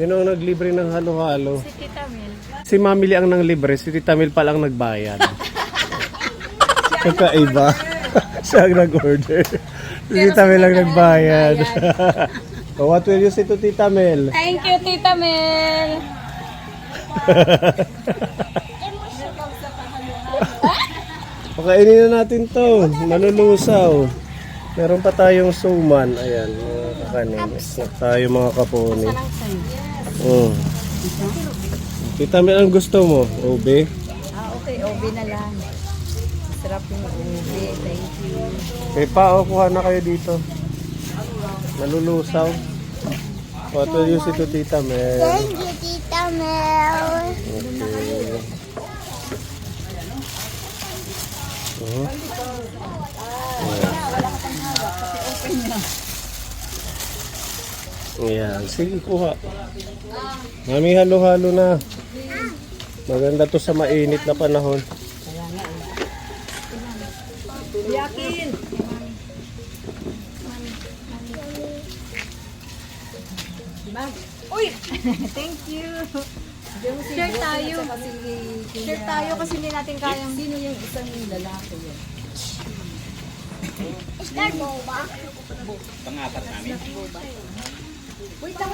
Sino ang naglibre ng halo-halo? Si Tita Mel. Si Mami Lee ang nang libre, si Tita Mel pa lang nagbayad. Kakaiba. Siya ang nag-order. Si Tita Mel ang nagbayad. So, what will you say to Tita Mel? Thank you, Tita Mel. Pakainin na natin to. Malulusaw. Meron pa tayong suman. Ayan, mga kakanin. Snack tayo mga kaponi. Tita Mel, ang gusto mo? Ube? Okay, OB na lang. Sarap yung OB. Thank you. Okay pa, kuha na kayo dito. Malulusaw. What will you say to Tita Mel? Thank you, Tita Mel. Okay. Ayan, sige kuha. Mami, halo-halo na. Maganda to sa mainit na panahon. Yakin. Uy! Thank you. Share tayo. Share tayo kasi hindi natin kayang... Sino yung isang lalaki yun? Start mo ba? Pangapat namin. Wait lang.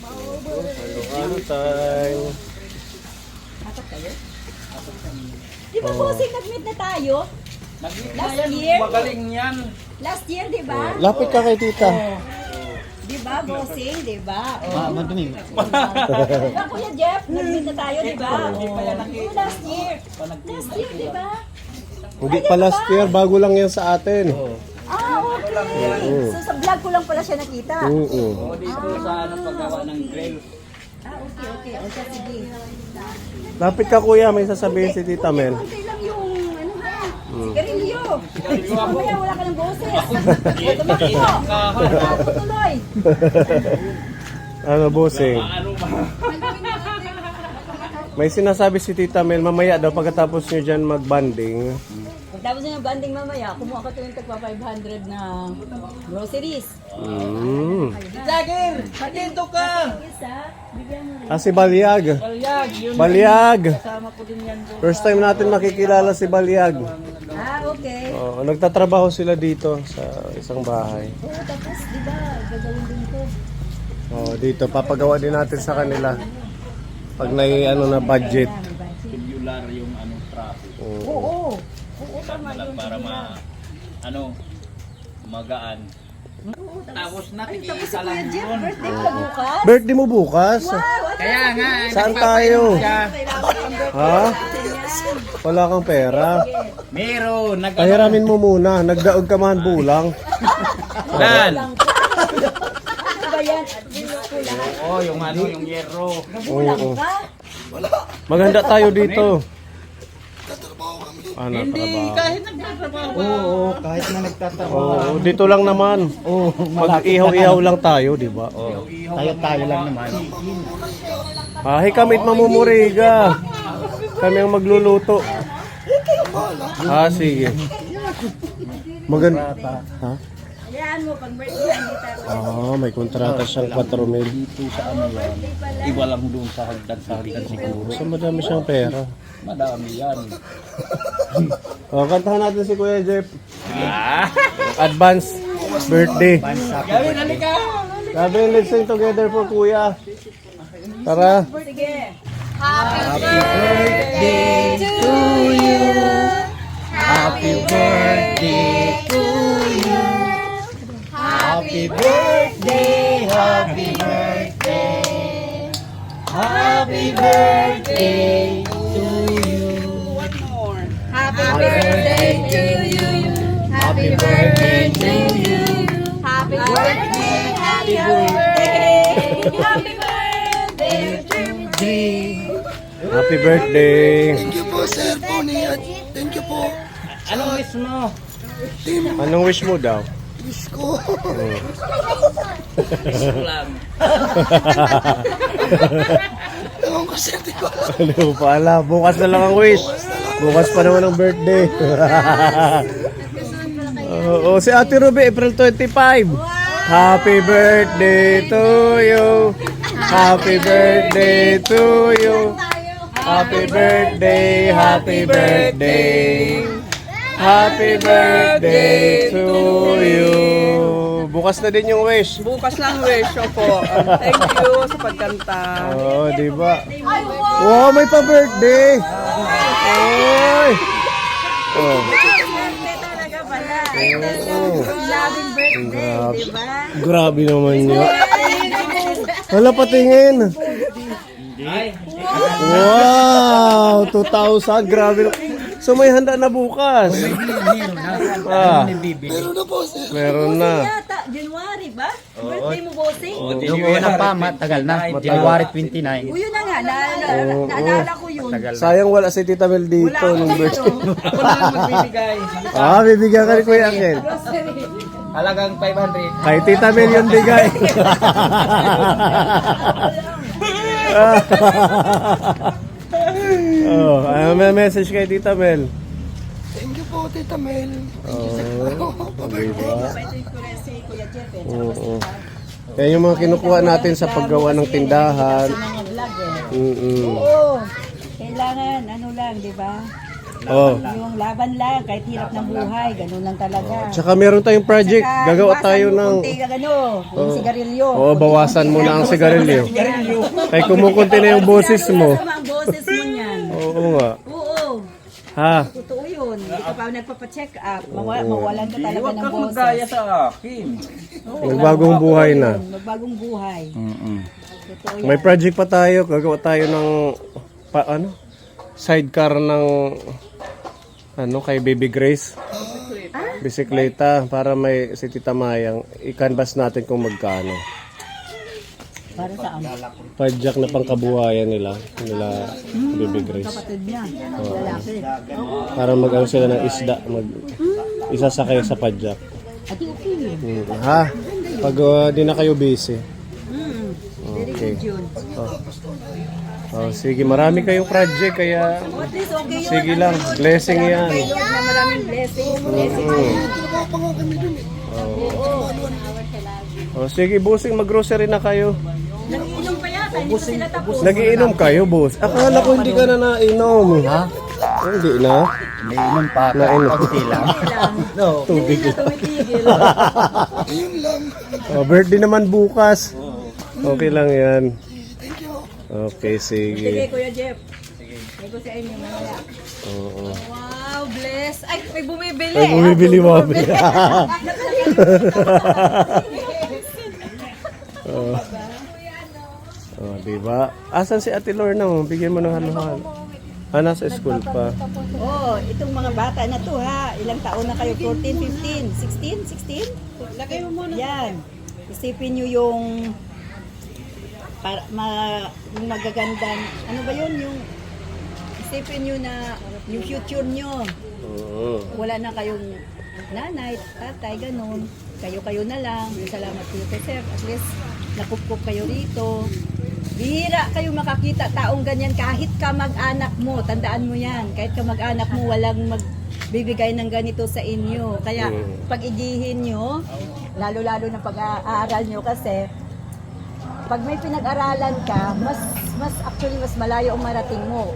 Halo-halo tayo. Di ba bossing nag-meet na tayo? Last year? Magaling yan. Last year, di ba? Lapit ka kay Tita. Di ba, bossing? Di ba? Madumi. Di ba, Kuya Jeff? Nag-meet na tayo, di ba? Last year. Last year, di ba? Hindi pa last year, bago lang yan sa atin. Okay. So, sa vlog ko lang pala siya nakita. Oo. Dito sa paggawa ng grill. Okay. O, siya, sige. Lapit ka kuya, may sasabihin si Tita Mel. Konti lang yung, ano ha, sigarilyo. Mamaya wala ka ng boses. Tuloy. Ano bossing? Ano ba? May sinasabi si Tita Mel, mamaya daw pagkatapos nyo dyan mag-banding. Tapos yung banding mamaya, kumuha ka tuwing tagpa 500 na groceries. Jagger! Dito ka! Isa, bigyan mo rin. Ah, si Balyag. Balyag! Yun. Balyag! Kasama ko din yan. First time natin makikilala si Balyag. Okay. Oh, nagtatrabaho sila dito sa isang bahay. Oo, tapos, di ba, gagawin din ko. Oh, dito papagawa din natin sa kanila. Pag ano na budget. Tubular yung traffic. Oo, tama yun. Para magaan. Tapos nakikiisa lang Jeff, yun. birthday ko bukas. Birthday mo bukas? Kaya nga. Saan tayo? Kailangan Ha? Wala kang pera. Meron. Pahiramin mo muna. Nagdaog ka man bulang. Dan. Ano ba yan? Oo, yung yero. Oo. Maganda tayo dito. Ano Hindi, trabaho? kahit nagtatrabaho. Oo, kahit na nagtatrabaho. Oo, dito lang naman. Oo, Mag-ihaw-ihaw lang tayo, di ba? Oh. tayo lang naman. Hey, kamit mamumuriga. Kami ang magluluto. Sige. Maganda. Ha? Hayaan mo, pag birthday, hindi tayo. May kontrata siyang 4,000. Dito sa yan. Iba lang doon sa hagdan siguro. So, madami siyang pera. Madami yan. Kantahan natin si Kuya Jeff. Advance birthday. Gawin, halika! Sabi, let's sing together for Kuya. Tara. Sige. Happy birthday to you. Happy birthday to you. Happy birthday, happy birthday. Happy birthday to you. Happy birthday to you. Happy birthday to you. Happy birthday. Happy birthday. Happy birthday to you. Happy birthday. Thank you po, Sir Pony. Thank you po. Anong wish mo? Anong wish mo daw? Wish ko. Lang. Ewan ko, Sir. Di ko alam. Ano mo pala? Bukas na lang ang wish. Bukas pa naman ang birthday. Si Ate Ruby, April 25. Happy birthday to you. Happy birthday to you. Happy birthday, happy birthday. Happy birthday to you. Bukas na din yung wish. Bukas lang wish po. Thank you sa pagkanta. Oh, di ba? Wow, may pa-birthday. Oy. Oh. Grabe naman yun. Wala patingin. Wow, 2,000. Grabe. So may handa na bukas. Ah, Meron na po, sir. meron na. Yata, January ba? Birthday mo, bossing? Yung una pa, matagal na. January 29. O yun na nga, naalala ko yun. Sayang wala si Tita Mel dito nung birthday. Ako na lang magbibigay. Ah, bibigyan ka ni Kuya Ken. Halagang 500. Kay Tita Mel yung bigay. Oh, ano may message kay Tita Mel? Thank you po, Tita Mel. Oh, diba? Oo. Yan yung mga kinukuha natin sa paggawa ng tindahan. Oo. Kailangan, ano lang, di ba? Oh. Yung laban lang, kahit hirap ng buhay, ganun lang talaga. Tsaka meron tayong project. Gagawa tayo ng... Yung sigarilyo. Oo, bawasan mo na ang sigarilyo. Kaya kumukunti na yung boses mo. Masama ang boses mo niyan. Oo nga. Oo. Ha? Totoo yun. Hindi ka pa nagpapacheck up. Mawalan ka talaga Huwag ng kang magaya boses. sa akin. Magbagong buhay na. Magbagong buhay. Totoo yan. May project pa tayo. Gagawa tayo ng... Sidecar ng... kay Baby Grace. Bisikleta. Para may si Tita Mayang. I-canvas natin kung magkano. Para saan? Padjak na pangkabuhayan nila. Baby Grace. Kapatid niya. Lalaki. Para mag-ano sila ng isda. Isasakay sa padjak. Ati okay yun. Ha? Pag di na kayo busy. Very Okay. good yun. Oh, sige, marami kayong project kaya At least okay yun. sige lang, blessing yan. Kay Lord na maraming blessings. Blessings. Trabaho pa nga kami dun eh. Oh, sige, bossing, mag-grocery na kayo. Nag-inom pa yata. Hindi pa sila tapos. Nagiinom kayo, boss? Akala ko hindi ka na nainom. Ha? Hindi na. Nainom pa. Nainom. Konti lang. Tubig. Hindi na tumitigil. Ayun lang. Oh, birthday naman bukas. Okay lang yan. Thank you. Okay, Sige, sige. Kuya Jeff. Sige. Ego sa inyo. Mamaya. Oo. Wow, bless. Ay, may bumibili. Ay, bumibili mo. Oh. Oh, diba? Asan si Ate Lorna mo? Bigyan mo ng halo-halo. Nasa school pa. Oh, itong mga bata na to ha. Ilang taon na kayo? 14, 15, 16? 16? Lagay mo muna. Yan. Isipin nyo yung yung magagandang, ano ba yun? Yung isipin nyo na yung future nyo. Oo. Wala na kayong nanay, tatay, ganun. Kayo-kayo na lang. Salamat po kay sir. At least nakupkup kayo rito. Bihira kayo makakita taong ganyan kahit kamag-anak mo. Tandaan mo yan. Kahit kamag-anak mo, walang magbibigay ng ganito sa inyo. Kaya pag-igihin nyo, lalo-lalo na pag-aaral nyo kasi pag may pinag-aralan ka, mas mas malayo ang marating mo.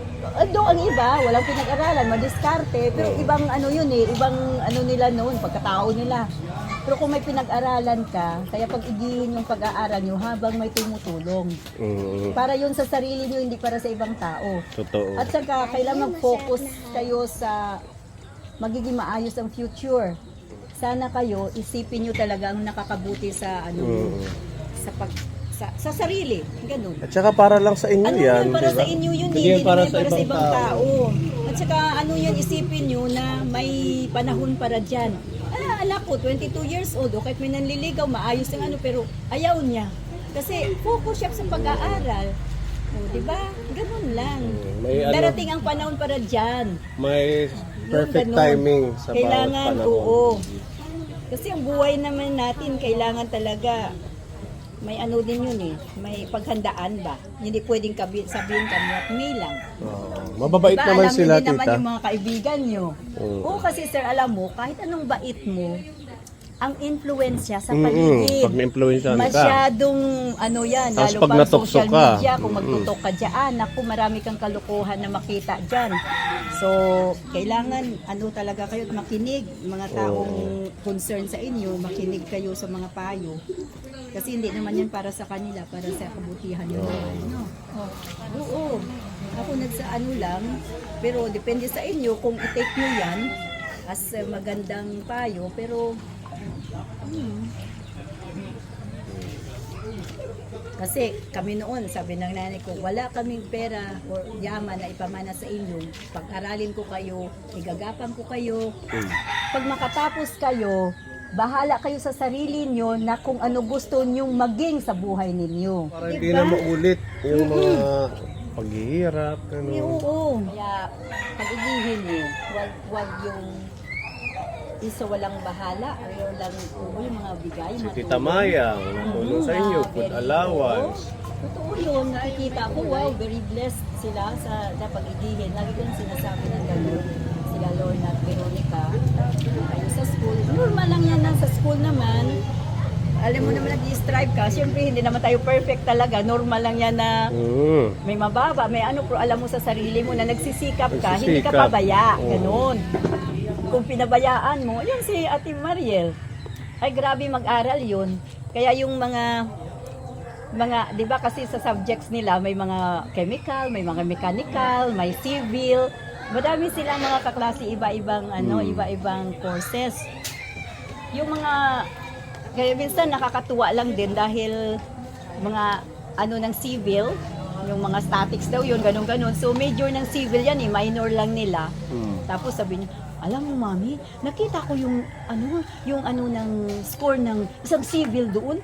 Doon ang iba, walang pinag-aralan, madiskarte, pero ibang ano yun eh, ibang ano nila noon, pagkatao nila. Pero kung may pinag-aralan ka, kaya pag-igihin yung pag-aaral nyo habang may tumutulong. Para yun sa sarili nyo, hindi para sa ibang tao. Totoo. At saka, kailangan mag-focus kayo sa magiging maayos ang future. Sana kayo, isipin nyo talaga ang nakakabuti sa ano, sa sarili, ganun. At saka para lang sa inyo Ano yan, yan, para diba? sa inyo yun, Hindi hindi yan naman para sa ibang tao. At saka ano yan, isipin nyo na may panahon para dyan. Anak ko, 22 years old, o kahit may nanliligaw, maayos ang ano, pero ayaw niya. Kasi focus siya sa pag-aaral. O, diba? Ganun lang. May ano- Darating ang panahon para dyan. May Yung perfect ganun. timing sa bawat Kailangan, panahon. oo. Kasi ang buhay naman natin, kailangan talaga may ano din yun eh, may paghandaan ba? Hindi pwedeng sabihin kami lang. Mababait Diba, naman alam sila, nyo din naman tita. yung mga kaibigan nyo. Oo, kasi sir, alam mo, kahit anong bait mo, ang influensya sa Pag paligid. na-influensyahan ka. Masyadong ano yan, Tapos lalo pag pa natuksok social ka. media, kung magtutok ka dyan, naku, marami kang kalukuhan na makita dyan. So, kailangan, ano talaga kayo, makinig, mga taong concern sa inyo, makinig kayo sa mga payo. Kasi hindi naman yan para sa kanila, para sa kabutihan nyo. No? Oo. Ako nagsaano lang, pero depende sa inyo kung i-take nyo yan as magandang payo, pero kasi kami noon, sabi ng nanay ko, wala kaming pera o yaman na ipamana sa inyo. Pag-aralin ko kayo, igagapan ko kayo. Pag makatapos kayo, bahala kayo sa sarili nyo na kung ano gusto nyong maging sa buhay ninyo. Para hindi na maulit yung mga paghihirap. Oo. Kaya pag-igihin nyo, wag yung isa walang bahala, ayaw lang yung mga bigay, Si mga Tita tulong. Mayang, natulong sa inyo, food allowance. Totoo yun, nakikita ko, wow, very blessed sila sa pag-igihin. Lagi ko yung sinasabi ng gano'n, sila Lorna at Veronica, kayo sa school. Normal lang yan sa school naman. Alam mo naman nag-strive ka, siyempre hindi naman tayo perfect talaga. Normal lang yan na may mababa, may ano, pero alam mo sa sarili mo na nagsisikap ka, hindi ka Nagsisikap. pabaya, gano'n. Kung pinabayaan mo, yun si Ate Mariel, ay grabe mag-aral yun. Kaya yung mga 'di ba kasi sa subjects nila may mga chemical, may mga mechanical, may civil. Madami silang mga kaklase iba-ibang iba-ibang courses. Yung mga kaya minsan nakakatuwa lang din dahil mga ng civil, yung mga statics daw yun, ganun-ganun. So major ng civil yan minor lang nila. Tapos sabi niya, alam mo mami, nakita ko yung ng score ng isang civil doon.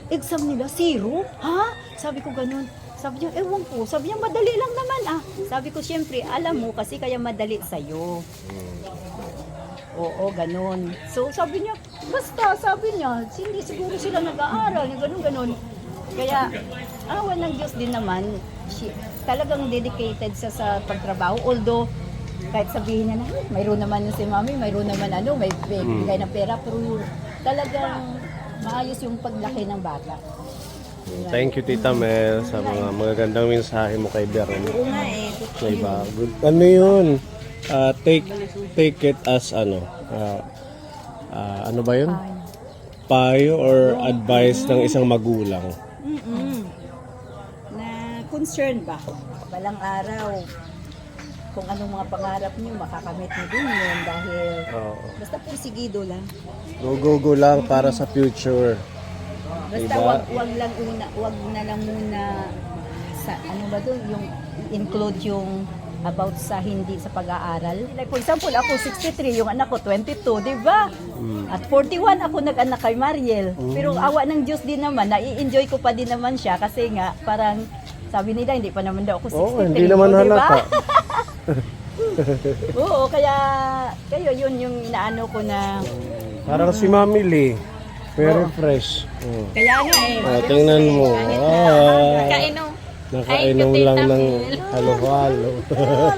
Exam nila, 0. Ha? Sabi ko ganun. Sabi niya, ewan ko. Sabi niya, madali lang naman Sabi ko, syempre, alam mo kasi kaya madali sa'yo. Oo, ganun. So, sabi niya, basta, sabi niya, hindi siguro sila nag-aaral, ganun-ganun. Kaya, awan ng Diyos din naman, talagang dedicated sa pagtrabaho. Although, kahit sabihin niya na, mayroon naman si mami, mayroon naman may bigay ng pera, pero talagang maayos yung paglaki ng bata. Thank you, Tita Mel, sa mga magagandang mensahe mo kay Beren. Oo nga Diba? Good. Ano yun? Take it as ano ba yun? Payo or advice ng isang magulang. Na concern ba? Balang araw, kung anong mga pangarap niyo, makakamit niyo din yun dahil basta pursigido lang. Go lang para sa future. Basta Diba? wag na lang muna sa yung include yung about sa hindi sa pag-aaral. Like for example, ako 63, yung anak ko 22, di ba? At 41 ako nag-anak kay Mariel. Pero awa ng Diyos din naman, nai-enjoy ko pa din naman siya kasi nga parang sabi nila hindi pa naman daw ako 63. Oo, hindi naman diba? halata. Oo, kaya kayo yun yung inaano ko na Parang si Mami Lee. Very fresh. kaya nga Tingnan mo. Nakainom. Nakainom lang ng halo-halo.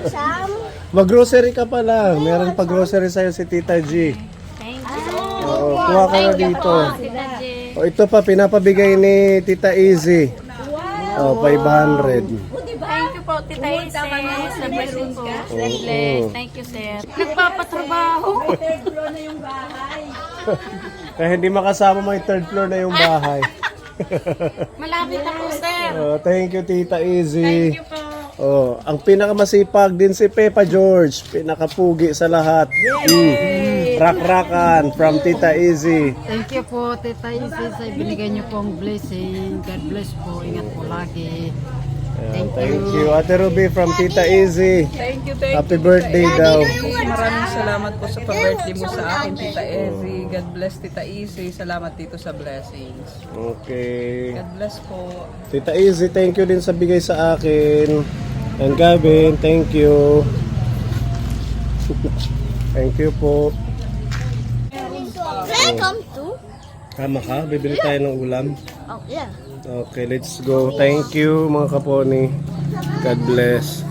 Sam. Mag-grocery ka pala. Meron pa grocery sa'yo si Tita G. Thank Oo, kuha ka na dito. Tita J. O, ito pa, pinapabigay ni Tita Easy. O, 500. Thank you po, Tita Isis. Sa blessing po. Thank you, sir. Nagpapatrabaho. Third floor na yung bahay. Kaya hindi makasama may third floor na yung bahay. Malapit na po, sir. Thank you, Tita Easy. Thank you po. Ang pinakamasipag din si Pepa George. Pinakapugi sa lahat. Rak-rakan from Tita Easy. Thank you po, Tita Isis, sa ibinigay niyo pong blessing. God bless po. Ingat po lagi. Thank you. Ate Ruby from Tita Easy. Thank you. Happy birthday daw. Maraming salamat po sa pag-birthday mo sa akin, Tita Ezzy. God bless, Tita Izzy. Salamat dito sa blessings. Okay. God bless po. Tita Easy, thank you din sa bigay sa akin. And Gavin, thank you. Thank you po. Welcome to. Tama ka? Bibili tayo ng ulam. Oh, yeah. Okay, let's go. Thank you mga kaponi. God bless.